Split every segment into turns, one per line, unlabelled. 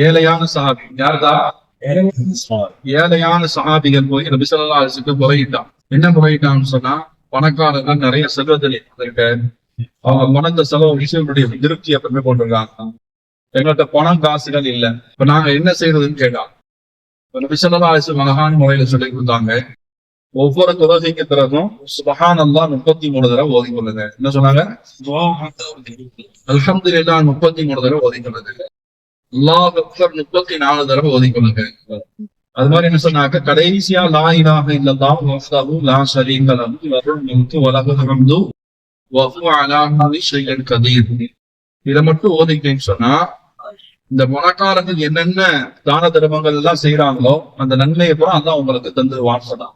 ஏழையான சஹாபி யாருதான்? ஏழையான சஹாபிகள் போய் நபி ஸல்லல்லாஹு அலைஹி வஸல்லம் முறையிட்டான். என்ன முறையிட்டான்னு சொன்னா, பணக்காரர்கள் நிறைய செல்வத்தில் அவங்க பணத்தை செலவு விஷயங்களுடைய திருப்தி எப்பவுமே கொண்டிருக்காங்க. எங்கள்கிட்ட பணம் காசுகள் இல்லை, இப்ப நாங்க என்ன செய்யறதுன்னு கேட்டாங்க. நபி ஸல்லல்லாஹு அலைஹி வஸல்லம் அழகான முறையில சொல்லி கொடுத்தாங்க. ஒவ்வொரு தொழுகைக்கு பிறகும் சுப்ஹானல்லாஹ் 33 தடவை ஓதிக்கொள்ளுங்க. என்ன சொன்னாங்க? அல்ஹம்துலில்லாஹ் 33 தடவை ஓதிக்கொள்ளுங்க. அல்லாஹ் அக்பர் 34 தடவை ஓதிக்கொள்ளுங்க. அது மாதிரி என்ன சொன்னாங்க? கடைசியா லா இலாஹ இல்லல்லாஹ் வஹ்தஹு லா ஷரீக லஹு லஹுல் முல்கு வ லஹுல் ஹம்து வ ஹுவ அலா குல்லி ஷைஇன் கதீர். இதை மட்டும் ஓதிக்கிட்டேன்னு சொன்னா, இந்த பணக்காரர்கள் என்னென்ன தான தர்மங்கள் எல்லாம் செய்யறாங்களோ அந்த நன்மையை கூட அல்லாஹ் உங்களுக்கு தந்துருவான்னு சொன்னான்.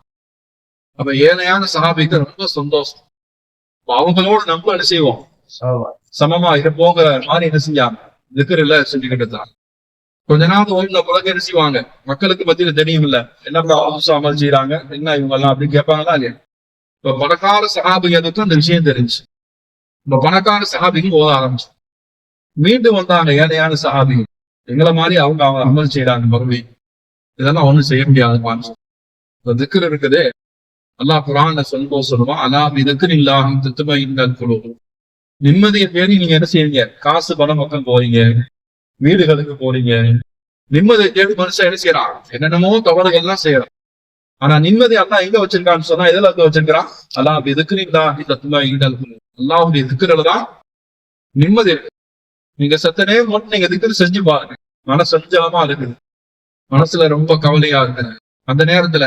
அப்ப ஏழையான சஹாபிக்கு ரொம்ப சந்தோஷம். அவங்களோட நம்ம என்ன செய்வோம்? சமமா இருப்போங்கிற மாதிரி என்ன செஞ்சாங்க? திக்ர் இல்ல செஞ்சுக்கிட்டு தான். கொஞ்ச நாள் ஓய்வுல பிறகு என்ன செய்வாங்க? மக்களுக்கு மத்தியில தெரியும் இல்ல, என்ன அமல் செய்யறாங்க, என்ன இவங்க எல்லாம் அப்படின்னு கேட்பாங்களா இல்லையா? இப்ப பணக்கார சஹாபிகளுக்கும் அந்த விஷயம் தெரிஞ்சு, இப்ப பணக்கார சஹாபிக்கும் ஓத ஆரம்பிச்சு. மீண்டும் வந்தாங்க ஏழையான சஹாபிகள். எங்களை மாதிரி அவங்க அமல் செய்யறாங்க மறுபடியும். இதெல்லாம் ஒண்ணும் செய்ய முடியாது. திக்ர் இருக்குதே, அல்லாஹ் குர்ஆன்ல சொல்லுவான், அலா பிதிக்ரில்லாஹி தத்மஇன்னுல் குலூப். நிம்மதியை தேடி நீங்க என்ன செய்வீங்க? காசு பணம் பக்கம் போறீங்க, வீடுகளுக்கு போறீங்க. நிம்மதியை தேடி மனுஷன் என்ன செய்யறான்? என்னென்னமோ தவறுகள் எல்லாம் செய்யறான். ஆனா நிம்மதி அல்லாஹ் எங்க வச்சிருக்கான்னு சொன்னா, எதுல வச்சிருக்கிறான்? அலா பிதிக்ரில்லாஹி தத்மஇன்னுல் குலூப். அல்லாஹ்வுடைய திக்ர்ல தான் நிம்மதி இருக்கு. நீங்க சத்த நேரம் மட்டும் நீங்க திக்ர் செஞ்சு பாருங்க, மனசு சஞ்சலமா இருக்குது, மனசுல ரொம்ப கவலையா இருக்கு. அந்த நேரத்துல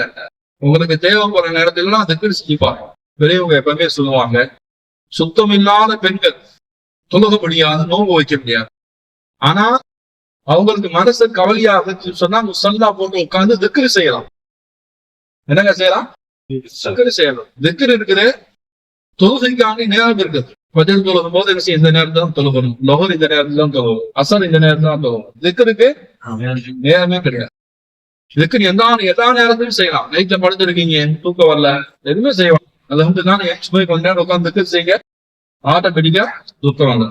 உங்களுக்கு தேவைப்படுற நேரத்துலாம் திக்ர் செஞ்சுப்பாங்க. பெரியவங்க எப்பவுமே சொல்லுவாங்க, சுத்தம் இல்லாத பெண்கள் தொழுக முடியாது, நோன்பு வைக்க முடியாது. ஆனா அவங்களுக்கு மனசு கவலையாக சொன்னா முசல்லா போட்டு உட்கார்ந்து திக்ர் செய்யலாம். என்னங்க செய்யலாம்? திக்ர் செய்யலாம். திக்ர் இருக்குது. தொழுகைக்கான நேரம் இருக்குது. பஜர் தொழுகும் போது என்ன செய்ய? இந்த நேரத்துல தான் தொழுகணும். லொஹர் இந்த நேரத்துல தான் தொழுகணும். அசர் இந்த நேரத்துல தான் தொழுகணும். திக்ருக்கு நேரமே கிடையாது. இதுக்கு எல்லா நேரத்திலும் செய்யலாம். நைட்ல படுத்துருக்கீங்க, தூக்கம் வரல, எதுவுமே செய்யலாம். அல்ஹம்துலில்லாஹ் போய் கொஞ்ச நேரம் உட்கார்ந்து திக்ர் செய்யுங்க, ஆட்டோமேட்டிக்கா தூக்கம் வரல.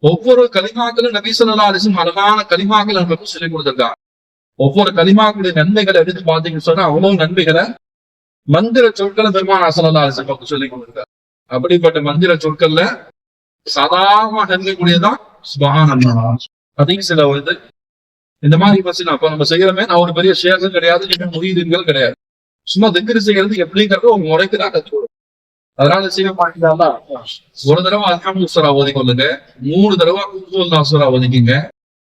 ஒவ்வொரு கலிமாக்களும் நபி ஸல்லல்லாஹு அலைஹி வஸல்லம் அழகான கலிமாக்கள் நமக்கு சொல்லிக் கொடுத்திருக்காங்க. ஒவ்வொரு கலிமாக்களுடைய நன்மைகளை எடுத்து பார்த்தீங்கன்னு சொன்னா அவ்வளவு நன்மைகளை மந்திர சொற்களை பெருமானார் ஸல்லல்லாஹு அலைஹி வஸல்லம் சொல்லிக் கொடுத்திருக்காங்க. அப்படிப்பட்ட மந்திர சொற்கள்ல சாதாரண நன்மைக்குரியதான் சுப்ஹானல்லாஹ். அதையும் சில வந்து இந்த மாதிரி அப்ப நம்ம செய்யறமே, நான் ஒரு பெரிய ஷேகம் கிடையாது, நீங்க முரீதுகள் கிடையாது. சும்மா திக்ர் செய்யறது எப்படிங்கிறது உங்க முறைக்கு தான் கற்றுக்கணும். அதனால செய்ய மாட்டீங்களா? ஒரு தடவை அல்ஹம்து சூரா ஓதிக்கொள்ளுங்க, 3 தடவை குல் அல்லாஹ் சூரா ஓதிக்கீங்க,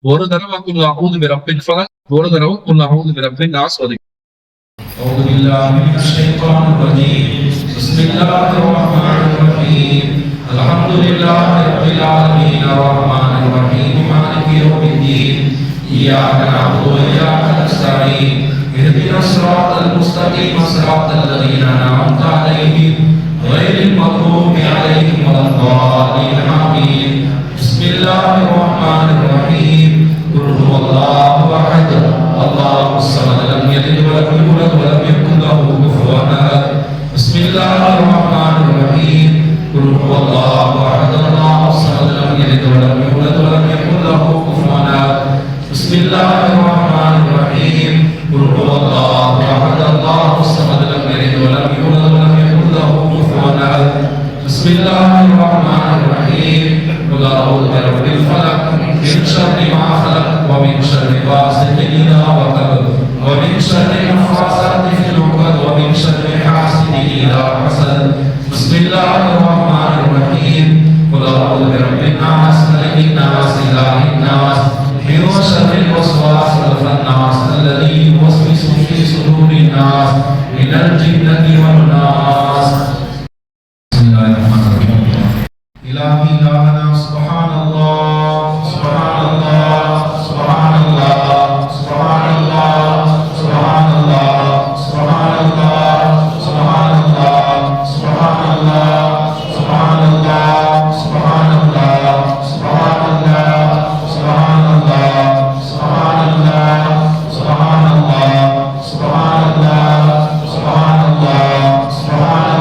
ஒரு தடவை குல் அஊது பிரப்பில் ஃபலக், ஒரு தடவை குல் அஊது பிரப்பின் நாஸ் ஓதிக்கீங்க. அஊது பில்லாஹி மினஷ் ஷைத்தானிர் ரஜீம். பிஸ்மில்லாஹிர் ரஹ்மானிர் ரஹீம். அல்ஹம்துலில்லாஹி ரப்பில் ஆலமீன் அர்-ரஹ்மானிர் ரஹீம் மாலிகி யௌமிddin. إياك نعبد وإياك نستعين اهدنا الصراط المستقيم صراط الذين أنعمت عليهم غير المغضوب عليهم ولا الضالين آمين. بسم الله الرحمن الرحيم. قل هو الله أحد الله الصمد لم يلد ولم يولد ولم يكن له كفوا أحد. بسم الله الرحمن الرحيم. قل هو الله أحد الله الصمد لم يلد ولم يولد ولم يكن له كفوا أحد. بسم الله الرحمن الرحيم. قل هو الله احد الله الصمد لم يلد ولم يولد ولم يكن له كفوا احد. بسم الله الرحمن الرحيم. قل اعوذ برب الفلق من شر ما خلق ومن شر غاسق اذا وقب ومن شر النفاثات في العقد ومن شر حاسد اذا حسد. بسم الله الرحمن الرحيم. قل اعوذ برب الناس ملك الناس اله الناس من شر الوسواس الخناس الذي يوسوس في صدور الناس من الجنة والناس. بسم الله الرحمن الرحيم. إلهي إلهنا سبحان الله سبحان الله سبحان الله سبحان الله سبحان الله سبحان الله سبحان الله سبحان الله سبحان الله سبحان الله سبحان الله سبحان الله سبحان الله سبحان الله سبحان الله سبحان الله سبحان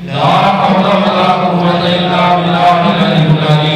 لا حول ولا قوة إلا بالله العلي العظيم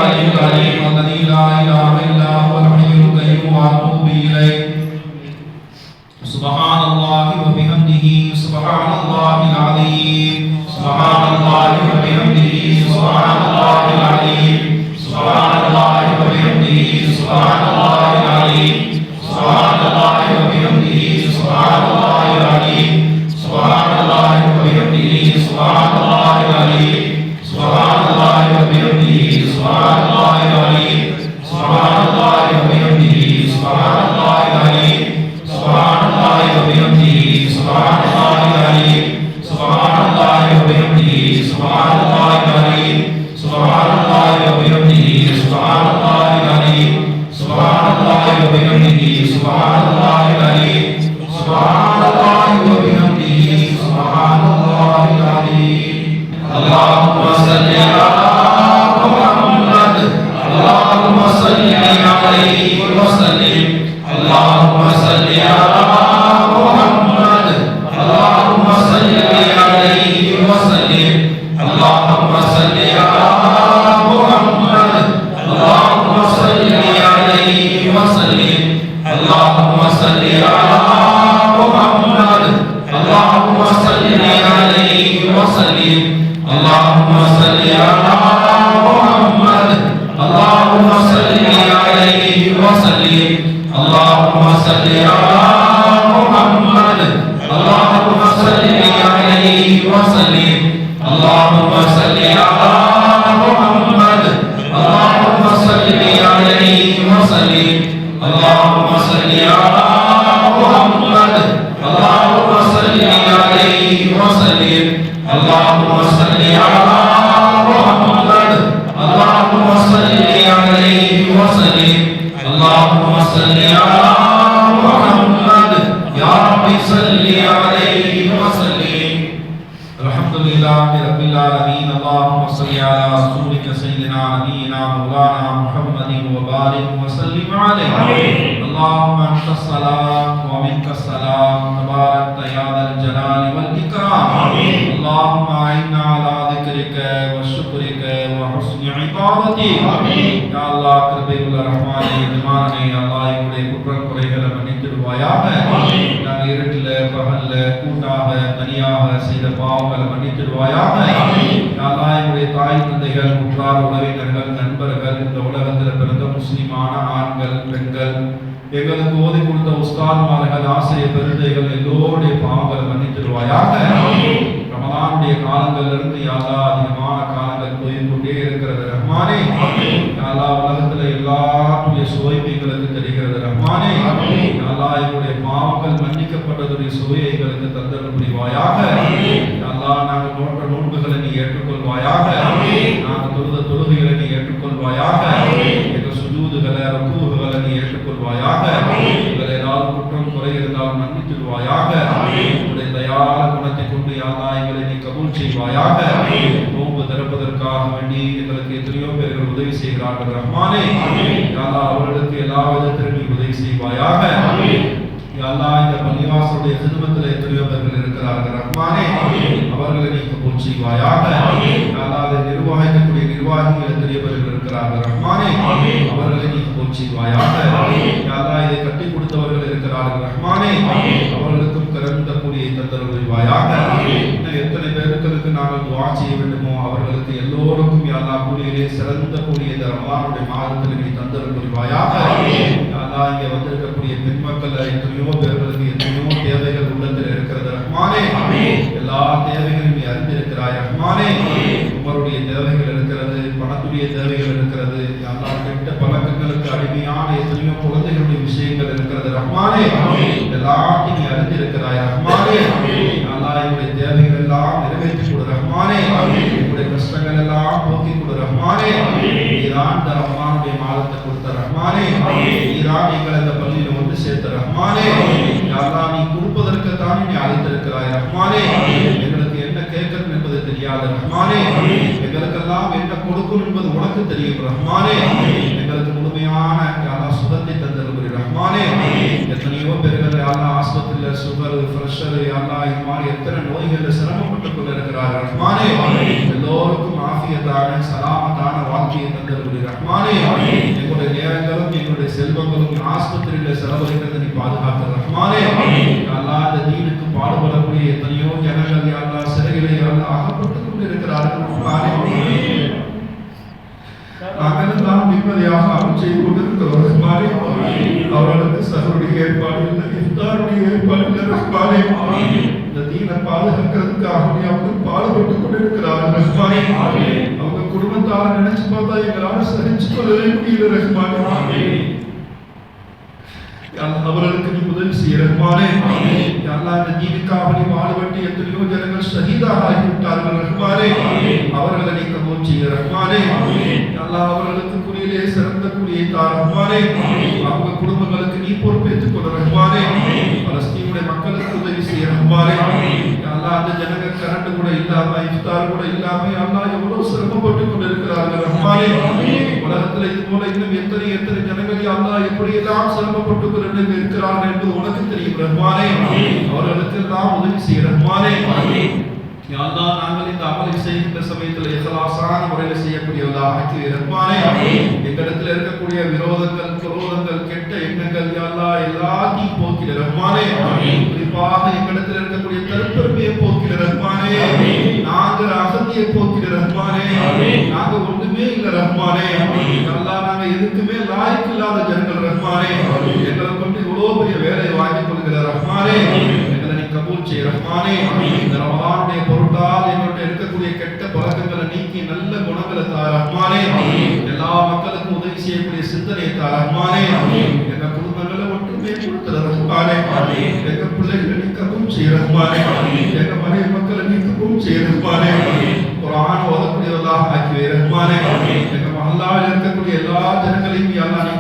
العلي العليم الذي لا إله إلا هو الحي القيوم وأتوب إليه. سبحان الله وبحمده سبحان الله العظيم. سبحان الله وبحمده سبحان الله العظيم. سبحان الله وبحمده سبحان الله العظيم. سبحان الله وبحمده سبحان الله العظيم. سبحان الله وبحمده سبحان الله العظيم. سبحان الله وبحمده سبحان الله العظيم. سبحان الله وبحمده سبحان الله العظيم. سبحان الله وبحمده سبحان الله العظيم. سبحان الله وبحمده سبحان الله العظيم. سبحان الله وبحمده سبحان الله العظيم. سبحان الله وبحمده سبحان الله العظيم. سبحان الله وبحمده سبحان الله العظيم. اللهم صل على محمد. اللهم صل عليه وسلم. اللهم صل على محمد. اللهم صل عليه وسلم. اللهم صل على محمد. اللهم صل عليه وسلم. اللهم صل على محمد. اللهم صل عليه وسلم. اللهم صل على محمد. اللهم صل عليه وسلم. اللهم صل على محمد. اللهم صل عليه وسلم. اللهم صل على محمد. اللهم صل عليه وسلم. اللهم صل على محمد. اللهم صل عليه وسلم. اللهم صل على محمد. اللهم صل عليه وسلم. اللهم صل على محمد. يا رب صل عليه وسلم. الحمد لله رب العالمين. اللهم صل على رسولك سيدنا نبينا مولانا محمد وبارك وسلم عليه. اللهم انت السلام ومنك السلام تبارك يا ذا الجلال والاكرام. اللهم اعنا على ذكرك وشكرك وحسن عبادتك. يا الله கிருபையுள்ள ரஹ்மானே எஜமானே அல்லாஹ் எங்களுடைய குற்றம் குறைகளை மன்னித்திடுவாயாக. நாங்கள் இருட்டில் பகல்ல கூட்டாக தனியாக செய்த பாவங்களை மன்னித்திடுவாயாக. யா அல்லாஹ் எங்களுடைய தாய் தந்தைகள் உற்றார் உறவினர்கள் நண்பர்கள் இந்த உலகத்தில் பிறந்த முஸ்லிமான ஆண்கள் பெண்கள் எங்களுக்கு ஓதி கொடுத்த உஸ்தாத்மார்கள் ஆசிரியர் பெருந்தைகள் எல்லோருடைய பாவங்களை மன்னித்திடுவாயாக. ரமலானுடைய காலங்களிலிருந்து யா அல்லாஹ் அதிகமான காலங்கள் போய்கொண்டே இருக்கிறது ரஹ்மானே. யா அல்லாஹ் உலகத்துல எல்லாத்துடைய சுவைப்பு எங்களுக்கு தெரிகிறது ரஹ்மானே. யா அல்லாஹ் எங்களுடைய பாவங்கள் மன்னிக்கப்பட்டதுடைய சுவையை எங்களுக்கு தந்தல் புரிவாயாக. யா அல்லாஹ் நாங்கள் நோட்ட நோன்புகளை நீ ஏற்றுக்கொள்வாயாக. நாங்கள் தொழுத தொழுகைகளை நீ ஏற்றுக்கொள்வாயாக. எங்கள் சுஜூதுகளை ருக்கூகளை நீ ஏற்றுக்கொள்வாயாக. எங்கள் ஏதாவது குற்றம் குறை இருந்தால் மன்னித்துடுவாயாக. உங்களுடைய தயார குணத்தை கொண்டு யா அல்லாஹ் எங்களை நீ கபூல் செய்வாயாக. நோன்பு திறப்பதற்காக வேண்டி எங்களுக்கு எத்தனையோ பேர்கள் உதவி செய்கிறார்கள் ரஹ்மானே. யா அல்லாஹ் அவர்களுக்கு எல்லா விதத்திலும் நீ உதவி செய்வாயாக. யா அல்லாஹ் இந்த பள்ளிவாசலுடைய ஹிதமத்தில் எத்தனையோ பேர்கள் இருக்கிறார்கள் ரஹ்மானே. அவர்களை நீ கபூல் செய்வாயாக. யா அல்லாஹ் அதை நிர்வகிக்கக்கூடிய நிர்வாகிகள் எத்தனையோ பேர்கள் இருக்கிறார்கள் ரஹ்மானே. அவர்களை நீ கபூல் செய்வாயாக. யா அல்லாஹ் இதை கட்டி கொடுத்தவர்கள் இருக்கிறார்கள் ரஹ்மானே. அவர்களுக்கும் கரந்த கூலியை தந்தல் புரிவாயாக. எத்தனை பேருக்கு நாங்கள் துஆ செய்ய வேண்டுமோ அவர்களுக்கு எல்லோருக்கும் யா அல்லாஹ் கூலியிலே சிறந்த கூலியை இந்த ரமலானுடைய மாதத்தில் நீ தந்தல் புரிவாயாக. யா அல்லாஹ் இங்கே வந்திருக்கக்கூடிய பெண் மக்கள் எத்தனையோ பேர்களுக்கு எத்தனையோ தேவைகள் உள்ளத்தில் இருக்கிறது ரஹ்மானே. எல்லா தேவைகளும் நீ அறிந்திருக்கிறாய் ரஹ்மானே. உங்களுடைய தேவைகள் இருக்கிறது, பணத்துடைய தேவைகள் இருக்கிறது. யா அல்லாஹ் கெட்ட பழக்கங்களுக்கு அடிமையான எத்தனையோ குழந்தைகளுடைய விஷயங்கள் இருக்கிறது ரஹ்மானே. எல்லாத்தையும் நீ அறிந்திருக்கிறாய் ரஹ்மானே. யா அல்லாஹ் எங்களுடைய தேவைகள் எல்லாம் நிறைவேற்றி கொடு ரஹ்மானே. எங்களுடைய கஷ்டங்கள் எல்லாம் போக்கி கொடு ரஹ்மானே. நீதான் இந்த ரமலானுடைய மாதத்தை கொடுத்த ரஹ்மானே. நீதான் எங்களை இந்த பள்ளியில் ஒன்று சேர்த்த ரஹ்மானே. யா அல்லாஹ் நீ கொடுப்பதற்கு தான் நீ அழைத்திருக்கிறாய் ரஹ்மானே. எங்களுக்கு என்ன கேட்கணும் என்பது தெரியாது ரஹ்மானே. எங்களுக்கெல்லாம் என்ன கொடுக்கும் என்பது உனக்கு தெரியும் ரஹ்மானே. எங்களுக்கு முழுமையான யா அல்லாஹ் சுகத்தை தந்தருள் ரஹ்மானே.
எத்தனையோ பேர்கள் யாரெல்லாம் ஆஸ்பத்திரியில் சுகர், பிரஷர், யாரெல்லாம் இது மாதிரி எத்தனை நோய்களில் சிரமப்பட்டு கொண்டு இருக்கிறார்கள். ரஹ்மானே எல்லோருக்கும் ஆஃபியத்தான சலாமத்தான வாழ்க்கையை தந்தவர்கள். ரஹ்மானே எங்களுடைய நேரங்களும் எங்களுடைய செல்வங்களும் ஆஸ்பத்திரியில் செலவழிக்கிறது நீ பாதுகாத்த. ரஹ்மானே யாரெல்லாம் இந்த தீனுக்கு பாடுபடக்கூடிய எத்தனையோ ஜனங்கள் யாரெல்லாம் சிறைகளை யாரெல்லாம் அகப்பட்டு கொண்டு இருக்கிறார்கள். ரஹ்மானே நாங்கள் நிம்மதியாக அமல் செய்து கொண்டிருக்கிறோம். ரஹ்மானே அவர்களுக்கு சகருடைய ஏற்பாடு இல்லை, இஃப்தாருடைய ஏற்பாடு இல்லை. ரஹ்மானே இந்த தீனை பாதுகாக்கிறதுக்காக அவர்கள் பாடுபட்டு கொண்டிருக்கிறார்கள். ரஹ்மானே அவங்க குடும்பத்தார நினைச்சு பார்த்தா எங்களால் சகிச்சு கொள்ளவே முடியல. ரஹ்மானே அவர்களுக்கு நீ உதவி செய்ய. ரஹ்மானே இந்த தீனுக்காக நீ பாடுபட்டு எத்தனையோ ஜனங்கள் ஷஹீதாக ஆகிவிட்டார்கள். ரஹ்மானே அவர்களை நீ கபூல் செய்ய. ரஹ்மானே அவர்களுக்கு குறியிலே சிறந்த குறியை தார். ரஹ்மானே அவங்க குடும்பங்களுக்கு நீ பொறுப்பேற்றுக் கொள்ள. ரஹ்மானே பலஸ்தீனுடைய மக்களுக்கு உதவி செய்ய. ரஹ்மானே அந்த ஜனங்க கரண்ட் கூட இல்லாம, இஃப்தார் கூட இல்லாம எவ்வளவு சிரமப்பட்டு கொண்டிருக்கிறார்கள். ரஹ்மானே உலகத்துல இது போல இன்னும் எத்தனை எத்தனை ஜனங்கள் எப்படி எல்லாம் சிரமப்பட்டு கொண்டு இருக்கிறார்கள் என்று உனக்கு தெரியும். ரஹ்மானே அவர்களுக்கு எல்லாம் உதவி செய்ய. ரஹ்மானே நாங்கள் இந்த அமலை செய்கின்ற சமயத்தில் இஹ்லாஸான முறையில் செய்யக்கூடியவர்களாக ஆக்கி. ரஹ்மானே எங்களிடத்தில் இருக்கக்கூடிய விரோதங்கள், குரோதங்கள், கெட்ட எண்ணங்கள் எல்லாத்தையும் போக்கிட. ரஹ்மானே குறிப்பாக எங்களிடத்தில் இருக்கக்கூடிய தற்பெருமையை போக்கிட. ரஹ்மானே நாங்கள் அகதியை போக்கிட. ரஹ்மானே நாங்கள் ஒன்றுமே இல்லை. ரஹ்மானே நாங்க எதுக்குமே லாய்க்கு இல்லாத ஜனங்கள். ரஹ்மானே எங்களை கொண்டு இவ்வளவு பெரிய வேலையை வாங்கிக் கொள்கிற. ரஹ்மானே எங்களை நீ கபூல் செய்ய. ரஹ்மானே இந்த ரமலானுடைய பொருட்டால் எங்களுடைய இருக்கக்கூடிய கெட்ட பழக்கங்களை நீக்கி நல்ல குணங்களை தார். ரஹ்மானே எல்லா மக்களுக்கும் உதவி செய்யக்கூடிய சிந்தனையை தார். ரஹ்மானே எங்க குடும்பங்களை ஒற்றுமையை கொடுத்துற. ரஹ்மானே எங்க பிள்ளைகளை நீ கபூல் செய்ய. ரஹ்மானே எங்க மனைவி மக்களை நீ கபூல் செய்ய. ரஹ்மானே குர்ஆன் ஓதக்கூடியவர்களாக ஆக்கி. ரஹ்மானே எங்க மஹல்லாவில் இருக்கக்கூடிய எல்லா ஜனங்களையும் நீ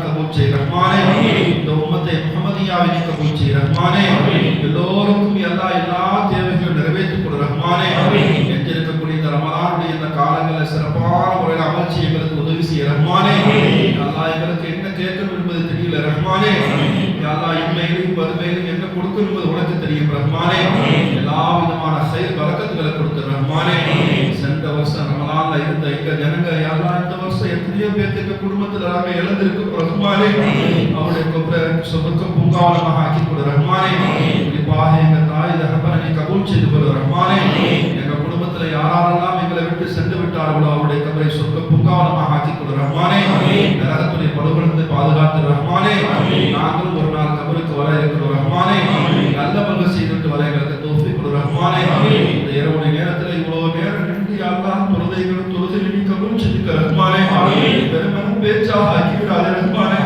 கபூல் செய்ய. ரஹ்மானே இந்த உம்மத்தை முஹம்மதியாவை நீ கபூல் செய்ய. ரஹ்மானே எல்லோருக்கும் எல்லா தேவைகளும் நிறைவேற்றிக் கொடு. ரஹ்மானே எஞ்சிருக்கக்கூடிய இந்த ரமலானுடைய இந்த காலங்களில் சிறப்பான முறையில் அமல் செய்ய எங்களுக்கு உதவி செய்ய. ரஹ்மானே எங்களுக்கு என்ன கேட்கணும் என்பது தெரியல. ரஹ்மானே இன்மையிலும் வறுமையிலும் என்ன கொடுக்கணும் என்பது உனக்கு தெரியும். ரஹ்மானே எல்லா விதமான செயல் பரக்கத்துகளை கொடுத்து. ரஹ்மானே சென்ற வருஷம் ரமலான்ல இருந்த எங்க ஜனங்க இந்த வருஷம் எத்தனையோ பேருக்கு குடும்பத்தில் நாங்கள் இழந்திருக்கோம். ரஹ்மானே அவருடைய சொர்க்க பூங்காவனமாக ஆக்கி கொடு. ரஹ்மானே குறிப்பாக எங்க தாய் தகப்பனை நீ கபூல் செய்து கொடு. ரஹ்மானே எங்க குடும்பத்தில் யாரெல்லாம் எங்களை விட்டு சென்று விட்டார்களோ அவருடைய கபரை சொர்க்க பூங்காவனமாக ஆக்கி கொடு. ரஹ்மானே நரகத்துடைய படுகொடுத்து பாதுகாத்து. ரஹ்மானே நாங்களும் ஒரு நாள் கபருக்கு வர இருக்கிறோம். ரஹ்மானே நல்ல பங்கு செய்துட்டு வர எங்களுக்கு தௌஃபீக் கொடு. ரஹ்மானே இந்த இரவுடைய நேரத்தில் இவ்வளவு நேரம் நின்று யாரெல்லாம் தொழுதைகளும் தொழுதில் நீ கபூல் செஞ்சுக்க. ரஹ்மானே பெருமனும் பேச்சாக ஆக்கி விடாது. ரஹ்மானே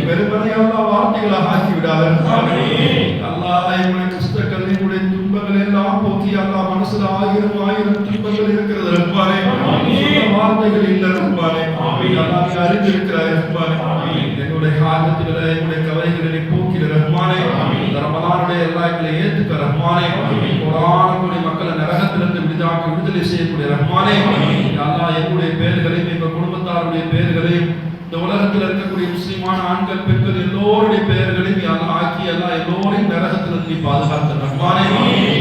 பெருமனை வார்த்தைகளாக ஆக்கி விடாது. ரஹ்மானே எங்களுடைய கஷ்டங்கள், எங்களுடைய துன்பங்கள் எல்லாம் போக்கி மனசுல ஆயிரம் ஆயிரம் துன்பங்கள் இருக்கிறது. ரஹ்மானே வார்த்தைகள் இல்ல. ரஹ்மானே அறிந்திருக்கிறாய். ரஹ்மானே எங்களுடைய ஆகத்துகளை, எங்களுடைய கவலைகளை போக்கிட. ரஹ்மானே ரமலானுடைய எல்லா எங்களை ஏத்துக்க. ரஹ்மானே கோடான மக்களை நரகத்திலிருந்து விடுதலை செய்யக்கூடிய. ரஹ்மானே எங்களுடைய பேர்களையும் எங்கள் குடும்பத்தாருடைய பேர்களையும் இந்த உலகத்தில் இருக்கக்கூடிய முஸ்லிமான ஆண்கள், பெண்கள் எல்லோருடைய பெயர்களையும் ஆக்கி எல்லோரையும் நரகத்திலிருந்து நீ பாதுகாத்த. ரஹ்மானே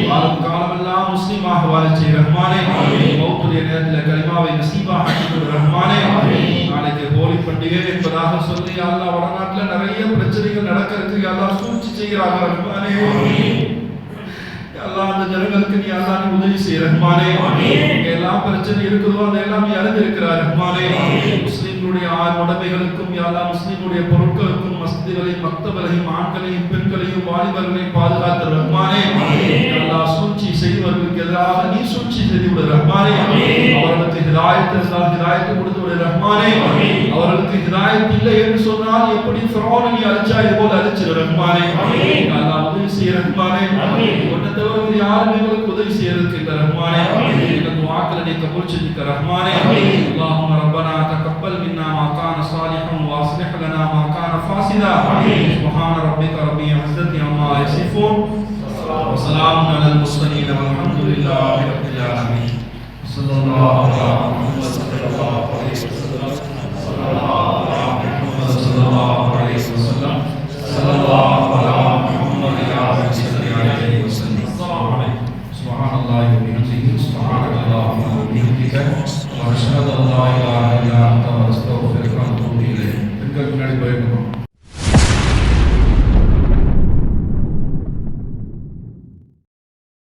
வாழும் காலமெல்லாம் முஸ்லிமாக வாழ செய்ய. ரஹ்மானே மௌத்துடைய நேரத்தில் கலிமாவை நசீபாக ஆக்கி கொடு. ரஹ்மானே நாளைக்கு ஹோலி பண்டிகை என்பதாக சொல்லி வடநாட்டில் நிறைய பிரச்சனைகள் நடக்க இருக்கு. சூழ்ச்சி செய்கிறாங்க. ரஹ்மானே அந்த ஜனங்களுக்கு நீ உதவி செய்ய. ரஹ்மானே எல்லாம் பிரச்சனை இருக்குதோ அதெல்லாம் நீ அறிந்திருக்கிறார். ரஹ்மானே முஸ்லிம்களுடைய உடைமைகளுக்கும் முஸ்லிம்களுடைய பொருட்களுக்கும் மஸ்திகளையும் மக்தபலையும் ஆண்களையும் பெண்களையும் வாலிபர்களையும் பாதுகாத்த. ரஹ்மானே சூழ்ச்சி செய்வர்களுக்கு எதிராக நீ சூழ்ச்சி செய்து விடு. ரஹ்மானே அவர்களுக்கு ஹிதாயத்து கொடுத்து விடு. ரஹ்மானே அவர்களுக்கு ஹிதாயத் இல்லை என்று சொன்னால் எப்படி ஃபிரௌனை நீ அழிச்சா இது போல அழிச்சிரு. ரஹ்மானே உதவி செய்ய. ரஹ்மானே உன்னை தவிர யாரும் எங்களுக்கு உதவி செய்யறதுக்கு இல்லை. ரஹ்மானே எங்கள் துஆக்களை நீ கபூல் செஞ்சுக்க. ரஹ்மானே اللهم ربنا تقبل منا ما كان صالحا واصلح لنا ما كان فاسدا. سبحان ربك رب العزة عما يصفون وسلام على المرسلين والحمد لله رب العالمين. صلى الله عليه وسلم. صلى الله عليه وسلم. صلى الله عليه وسلم. பின்னாடி போயிருக்கோம்